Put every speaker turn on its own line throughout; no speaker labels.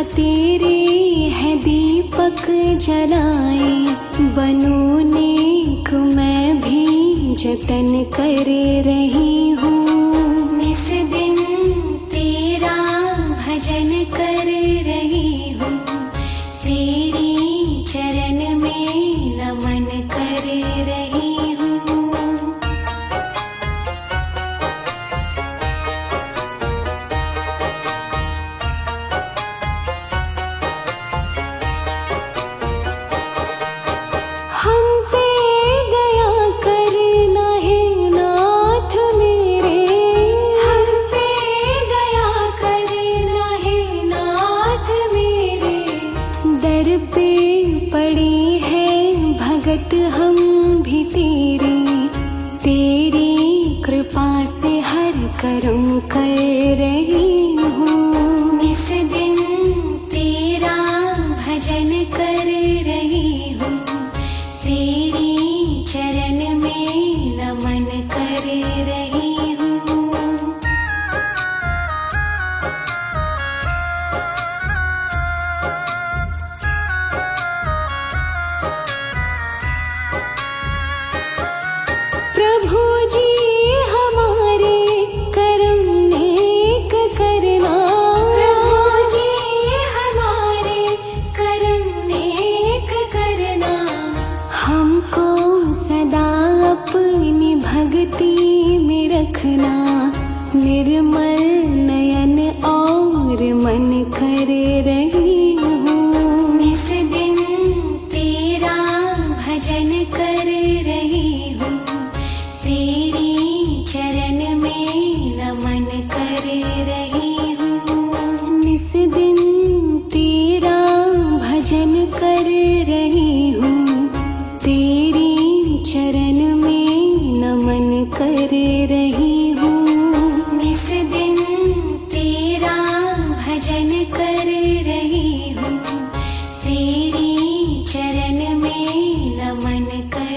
तेरे है दीपक जलाए, बनूं नेक मैं भी जतन कर रही हूँ। इस दिन तेरा भजन कर रही हूँ, तेरी चरण में नमन कर रही हूँ। हम पे दया करना है नाथ मेरे, हम पे दया करना है नाथ मेरे। दर पे पड़े हैं भगत हम भी तेरे, तेरी कृपा से हर कर्म कर रही हूँ। इस दिन तेरा भजन कर रही हूँ, तेरी चरण में नमन कर रही हूँ। प्रभु जी हमारे कर्म नेक करना, प्रभु जी हमारे कर्म नेक करना। हमको सदा अपनी भक्ति में रखना, निर्मल नयन और मन कर रही हूँ। इस दिन तेरा भजन कर रही हूँ, तेरी चरण में नमन कर रही हूँ। इस दिन तेरा भजन कर रही हूँ, तेरी चरण में नमन कर रही हूँ। इस दिन तेरा भजन कर रही हूँ, तेरी चरण में नमन कर।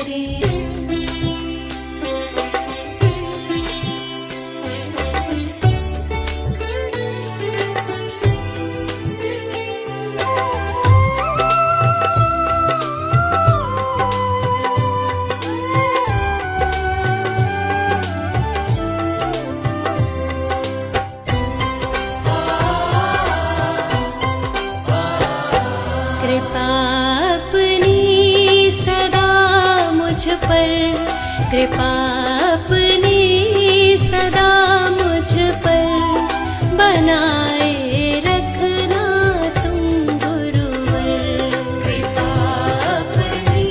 कृपा अपनी सदा मुझ पर, कृपा अपनी सदा मुझ पर बनाए रखना तुम गुरुवर। कृपा अपनी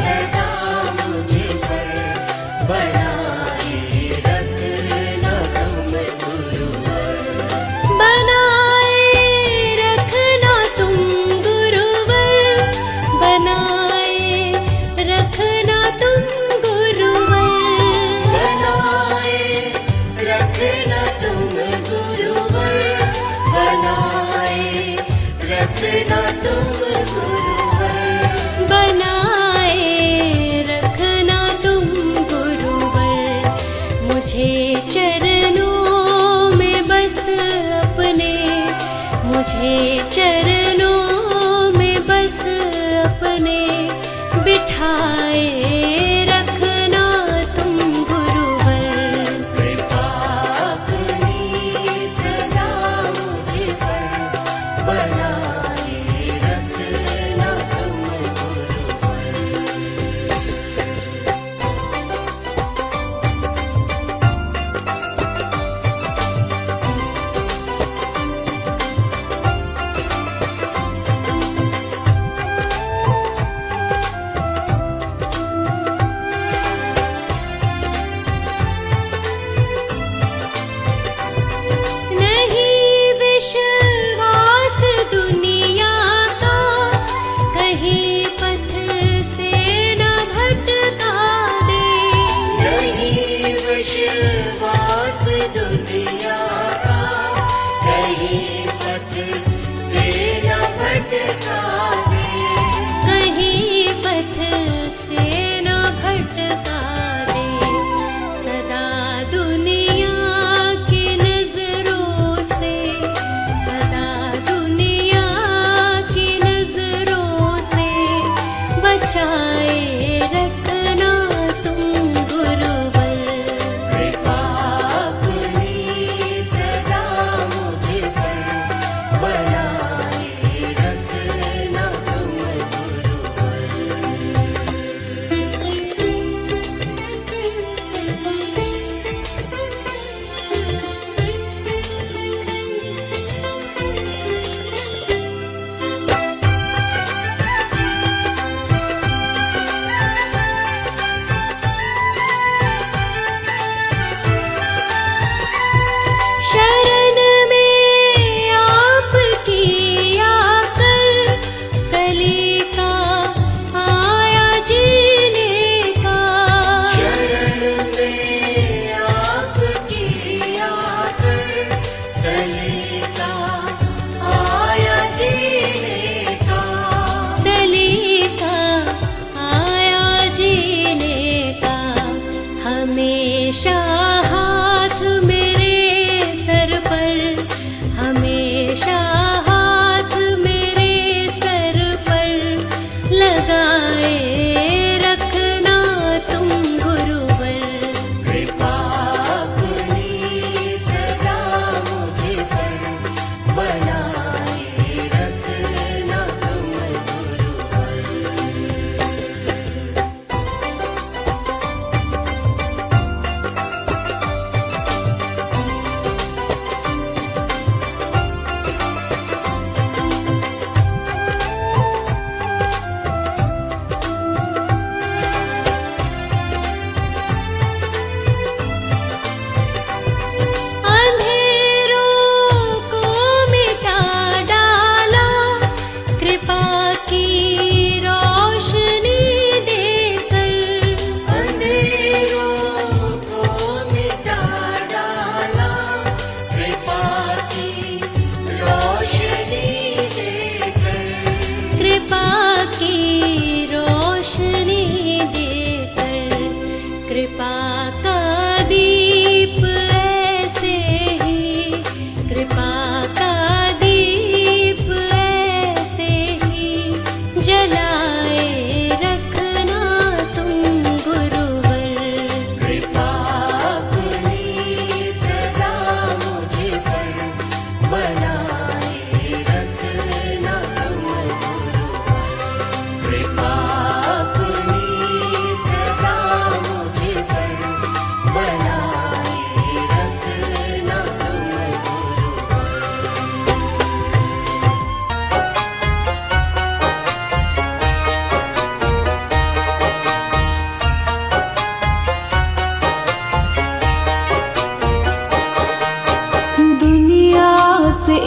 सदा मुझ पर बनाए रखना तुम गुरुवर। बनाए रखना तुम गुरुवर, बनाए रखना तुम गुरुवर। बनाए रखना तुम गुरुवर, बनाए रखना तुम गुरुवर। बनाए रखना तुम गुरुवर। मुझे चरणों में बस अपने, मुझे चरणों में बस अपने बिठाए रखना तुम गुरुवर। कृपा अपनी सदा मुझ पर बनाए रखना तुम गुरुवर।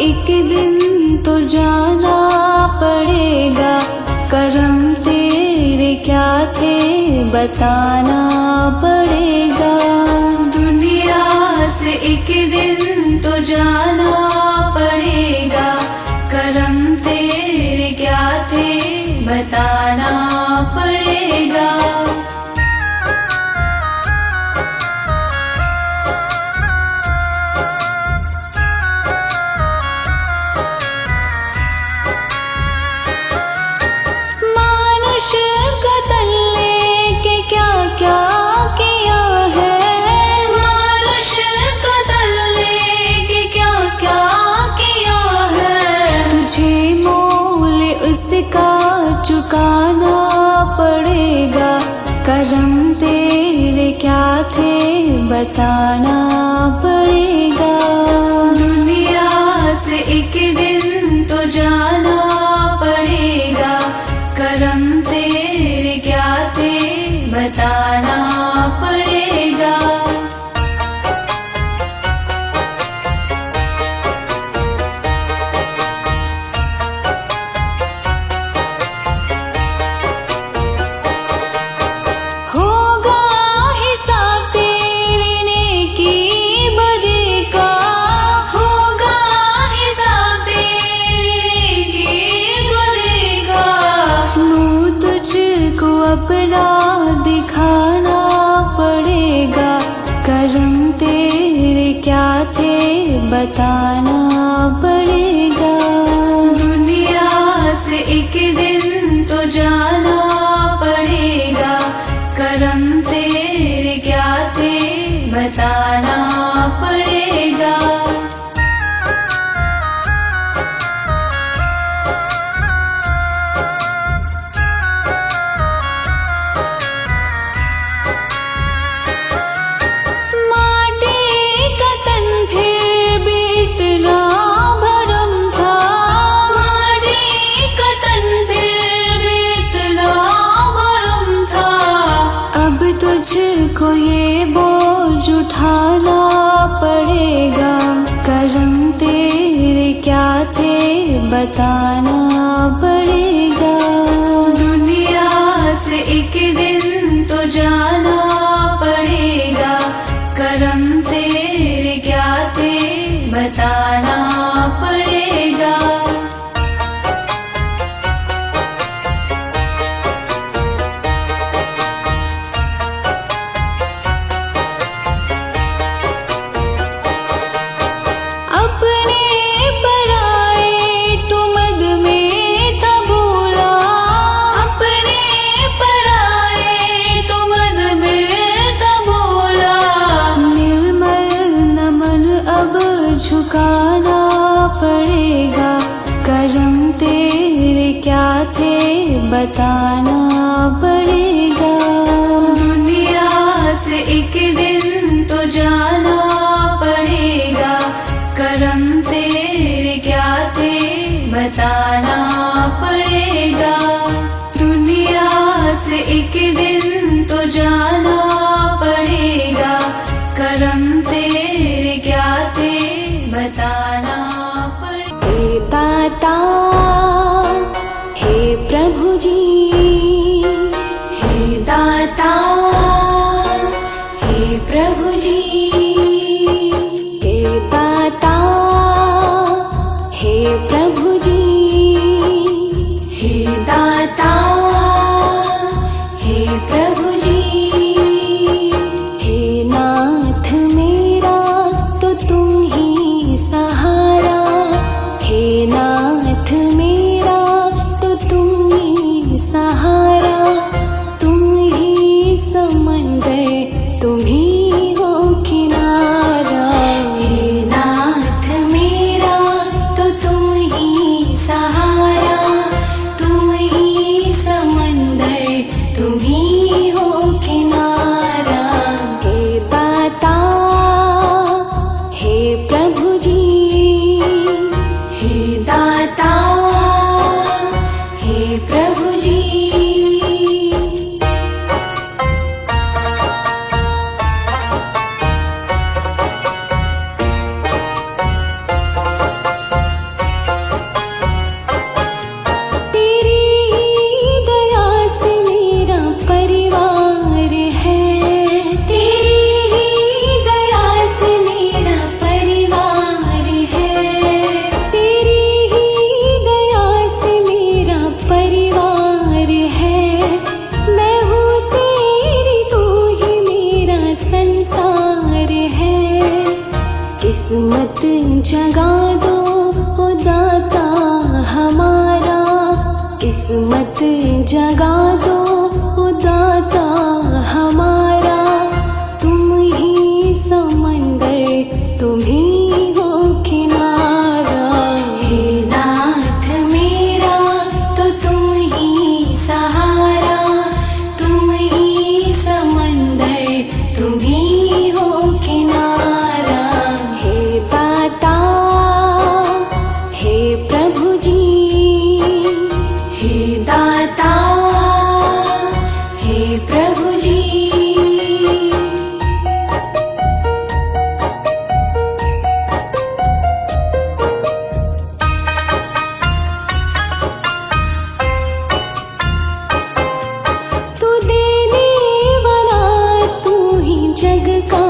एक दिन तो जाना पड़ेगा, करम तेरे क्या थे बताना पड़ेगा। दुनिया से एक दिन तो जाना पड़ेगा, करम तेरे क्या थे बताना पड़ेगा। चुकाना पड़ेगा, करम तेरे क्या थे बताना पड़ेगा। दुनिया से एक दिन तो जाना पड़ेगा, करम तेरे क्या थे बताना पड़ेगा। अपना दिखाना पड़ेगा, करम तेरे क्या थे बताना पड़ेगा। दुनिया से एक दिन तो जाना पड़ेगा, करम तेरे क्या थे बताना पड़ेगा। तुझको ये बोझ उठाना पड़ेगा, करम तेरे क्या थे बताना पड़ेगा। दुनिया से एक दिन तो जाना पड़ेगा, करम तेरे क्या थे बताना पड़ेगा। झुकाना पड़ेगा, करम तेरे क्या थे बताना पड़ेगा। दुनिया से एक दिन तो जाना पड़ेगा, करम तेरे क्या थे बताना पड़ेगा। दुनिया से एक दिन तो जाना पड़ेगा, करम तेरे क्या थे बताना पड़ेगा। हे दाता हे प्रभु जी, हे दाता हे प्रभु जी, हे दाता हे प्रभु जी, हे दाता हे प्रभु जी। हे नाथ मेरा तो तुम ही सहारा, हे नाथ मेरा तो तुम ही सहारा। तुम ही समंदर तुम ही हो किनारा, हे नाथ मेरा तो तुम ही किस्मत जगा दो ओ दाता हमारा, तुम ही समंदर तुम ही हो किनारा। हे नाथ मेरा तो तुम ही सहारा, तुम ही समंदर तुम ही हो किनारा। हे दाता हे प्रभु जी, हे दाता हे प्रभु जी। तू देने वाला तू ही जग का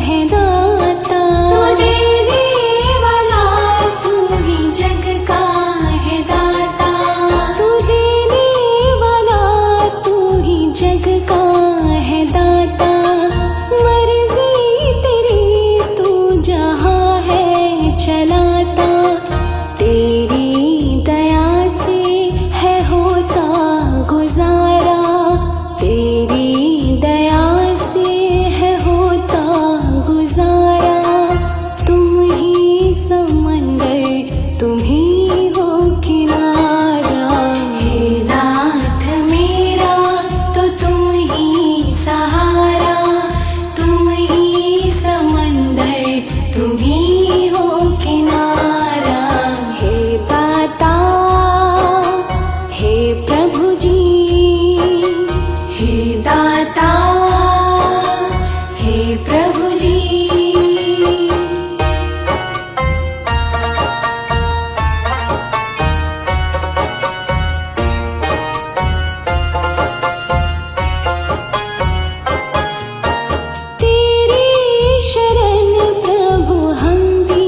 है दाता, तू देने वाला तू ही जग का है दाता, तू देने वाला तू ही जग का है दाता। मर्जी तेरी तू जहाँ है चलाता, तेरी दया से है होता गुजारा, तेरी दया से है होता गुजारा। तुम ही समंदर तुम ही हो किनारा। हे नाथ मेरा तो तुम ही सहारा, तुम ही समंदर तुम ही हो किनारा। हे दाता हे प्रभु जी, हे दाता हे प्रभु जी। तेरी शरण प्रभु हम भी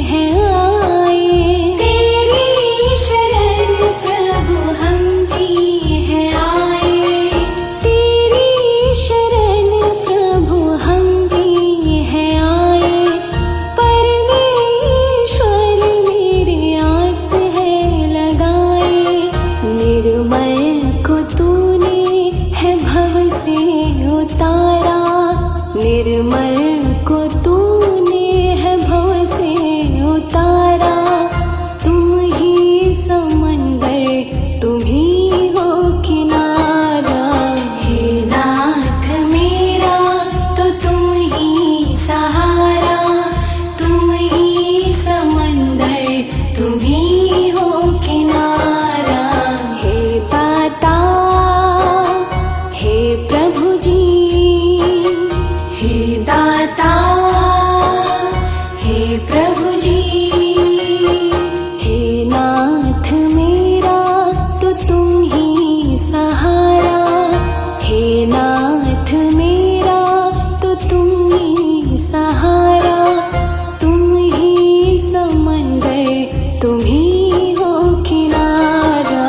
हैं आए, तेरी शरण प्रभु हम भी हैं आए, तेरी शरण प्रभु हम भी हैं आए। परमेश्वर मेरे आस है लगाए, निर्मल को तूने है भव से उतारा, निर्मल को तूने है भव से उतारा। तुम ही समंदर तुम ही हो किनारा। हे नाथ मेरा तो तुम ही सहारा, तुम ही समंदर तुम ही हो किनारा। हे दाता हे प्रभु जी, हे दाता हे प्रभु जी। हे नाथ मेरा तो तुम ही सहारा, हे नाथ मेरा तो तुम ही सहारा, तुम ही समंदर तुम ही हो किनारा।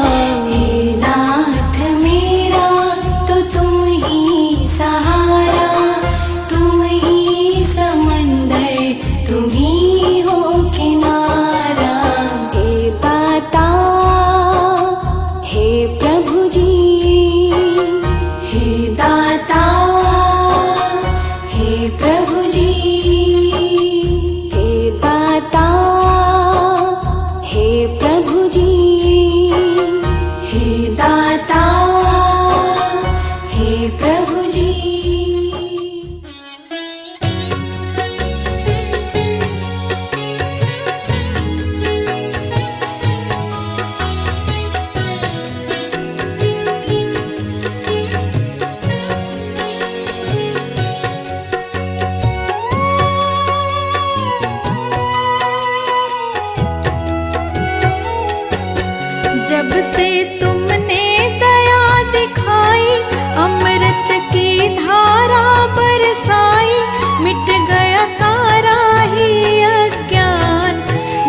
हे नाथ मेरा तो तुम ही सहारा, तुम ही समंदर तुम ही हो किनारा। हे दाता हे प्रभु जी, हे दाता हे प्रभु जी। हे दाता हे प्रभु जी, हे दाता हे प्रभु जी।
जब से तुमने दया दिखाई, अमृत की धारा बरसाई, मिट गया सारा ही अज्ञान।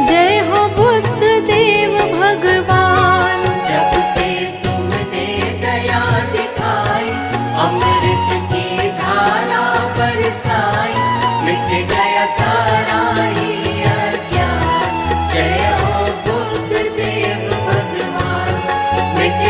जय हो बुद्ध देव भगवान।
जब से तुमने दया दिखाई, अमृत की धारा बरसाई, मिट गया सारा ही अज्ञान। जय हो बुद्ध देव भगवान, मिट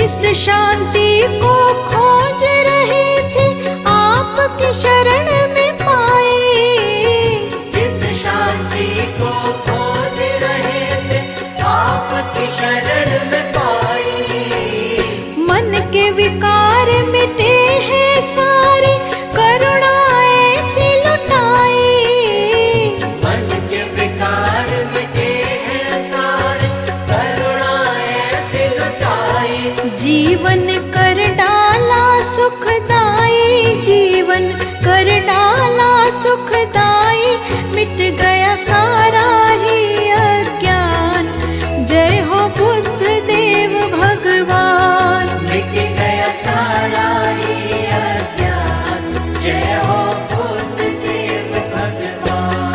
जिस शांति को खोज रहे थे आपकी शरण में पाए।
जिस शांति को खोज रहे थे आपकी शरण में पाई।
मन के विकार मिटे हैं सारे, करुणा ऐसी लुटाई।
मन के विकार मिटे हैं सारे, करुणा ऐसी लुटाई।
जीवन कर डाला सुखदाई, जीवन कर डाला सुखदाई। मिट गया सारा ही अज्ञान, जय हो बुद्ध देव भगवान।
मिट गया सारा ही अज्ञान, जय हो बुद्ध देव भगवान।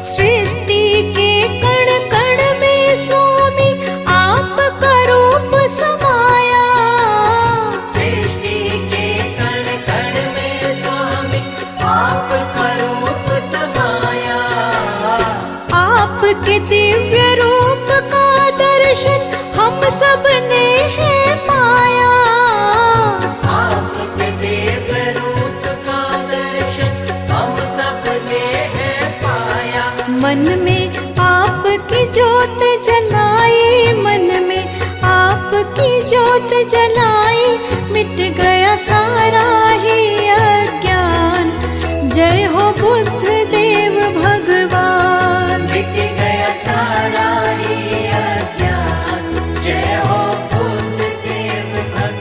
सृष्टि के कण कण में स्वामी आपका रूप समाया।
सृष्टि के कण कण में स्वामी आपका रूप समाया।
आपके दिव्य रूप का दर्शन हम सब ने है पाया।
आपके दिव्य रूप का दर्शन हम सब ने है पाया।
मन में आपकी ज्योत जलाई, मन में आपकी ज्योत जलाई। मिट गया सारा ही अज्ञान, जय हो बुद्ध देव भगवान।
मिट गया सारा ही अज्ञान, जय हो बुद्ध देव भगवान।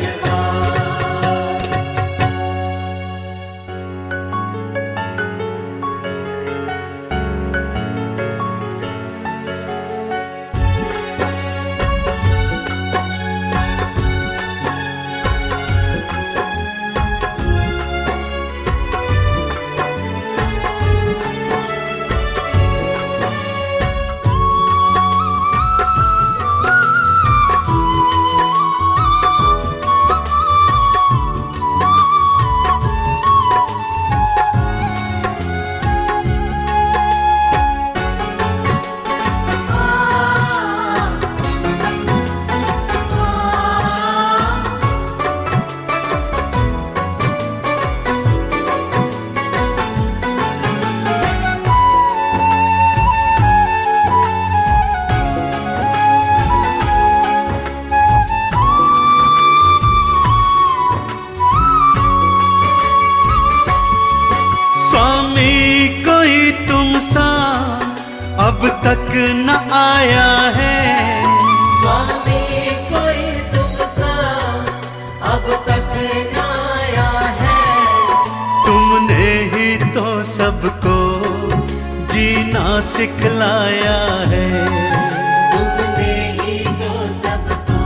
स्वामी कोई तुमसा अब तक न आया है।
स्वामी कोई तुमसा अब तक न आया है।
तुमने ही तो सबको जीना सिखलाया है।
तुमने ही तो सबको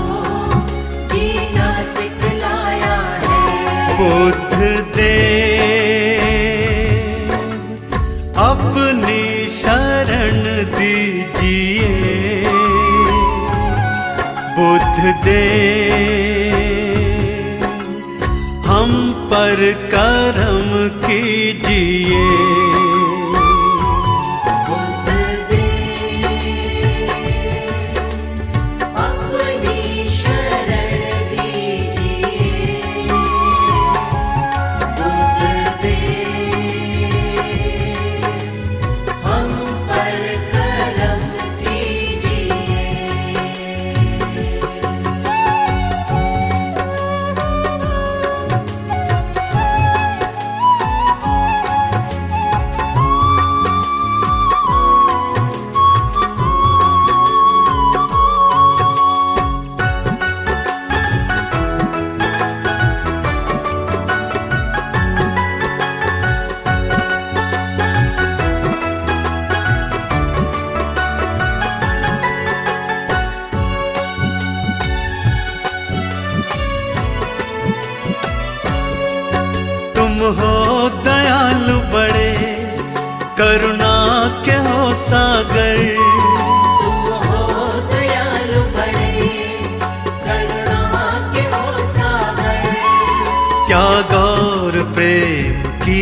जीना सिखलाया है।
बुद्ध देव अपनी शरण दीजिए। बुद्ध देव हम पर करम कीजिए।
बुद्ध देव अपनी शरण दीजिए। बुद्ध देव हम पर करम कीजिए।
तुम हो दयालु बड़े करुणा के हो सागर,
तुम हो दयालु बड़े, करुणा के हो सागर।
क्या गौर प्रेम की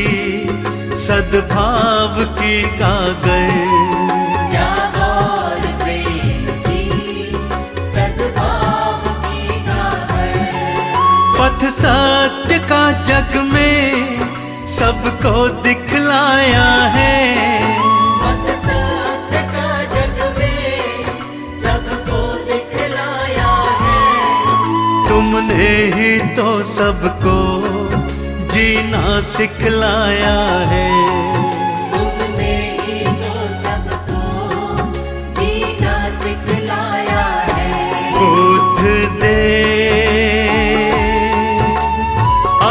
सद्भाव की गागर,
क्या गौर प्रेम की सद्भाव की गागर।
पथ सत्य का जग में सबको दिखलाया है,
पथ सत्य का जग में सबको दिखलाया है।
तुमने ही तो सबको जीना सिखलाया है।
तुमने ही तो सबको जीना सिखलाया है।
बुद्ध दे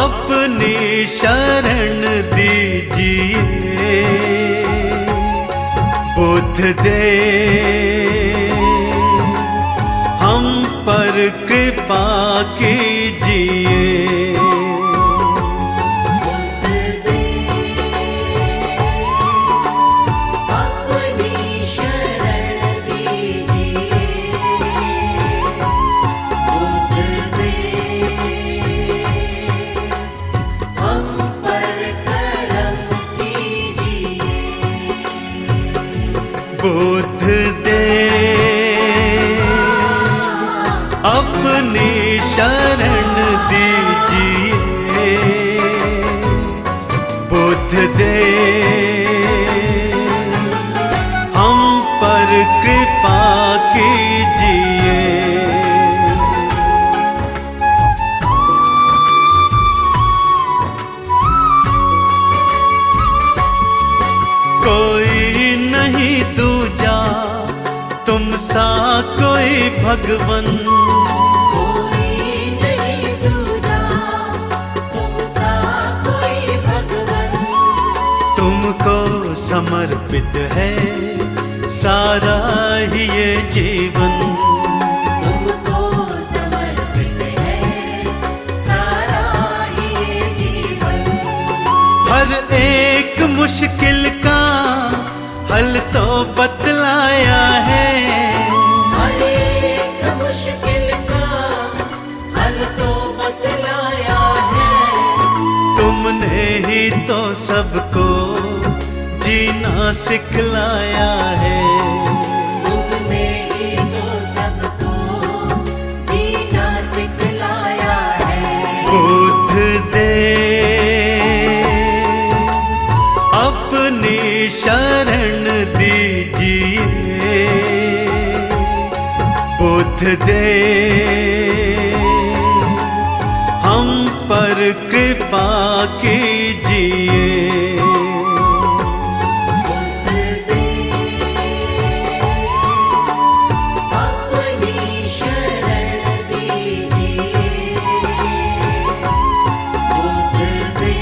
अपनी शरण दीजिए, बुद्ध दे हम पर कृपा कीजिए।
बुद्ध दे अपनी शरण दीजिए, बुद्ध दे हम पर करम कीजिए।
बुद्ध दे अपनी शरण दीजिए, बुद्ध दे हम पर कृपा कीजिए। कोई नहीं दूजा तुम सा कोई भगवन,
कोई नहीं दूजा तुम सा कोई भगवन।
तुमको समर्पित है सारा ही ये जीवन,
तुमको समर्पित है सारा ये जीवन।
हर एक मुश्किल का हल तो बतलाया है,
हर एक मुश्किल का हल तो बतलाया है।
तुमने ही तो सबको जीना सिखलाया है।
तुमने ही तो सबको जीना सिखलाया है।
बुद्ध दे अपनी शरण दीजिए, बुद्ध दे हम पर कृपा कीजिए।
बुद्ध दे अपनी शरण दीजिए, बुद्ध दे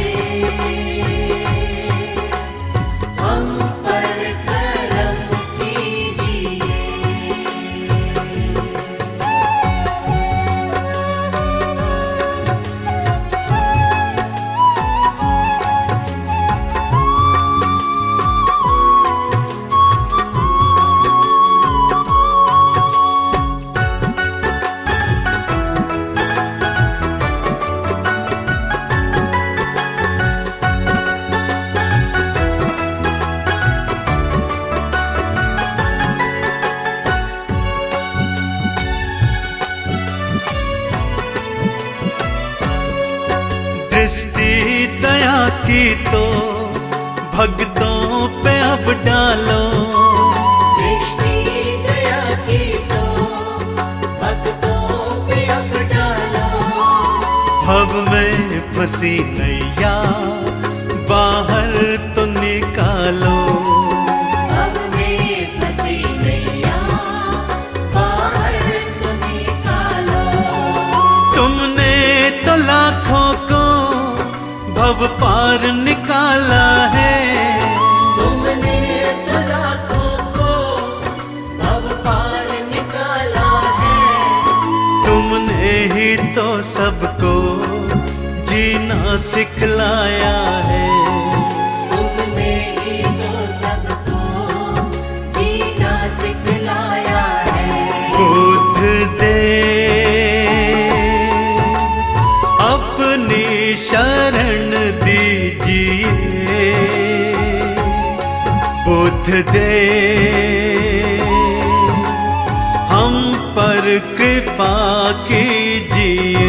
हम पर करम कीजिए।
दृष्टि दया की तो भक्तों पे अब डालो,
दृष्टि दया की तो भक्तों पे अब डालो।
भव में फंसी नैया बाहर तो निकालो,
अब में फंसी नैया बाहर तो निकालो।
तुमने तो लाखों को भव पार निकाला है,
तुमने तो लाखों को भव पार निकाला है।
तुमने ही तो सबको जीना सिखलाया है।
तुमने ही तो सब
शरण दीजिए। बुद्ध दे हम पर कृपा कीजिए।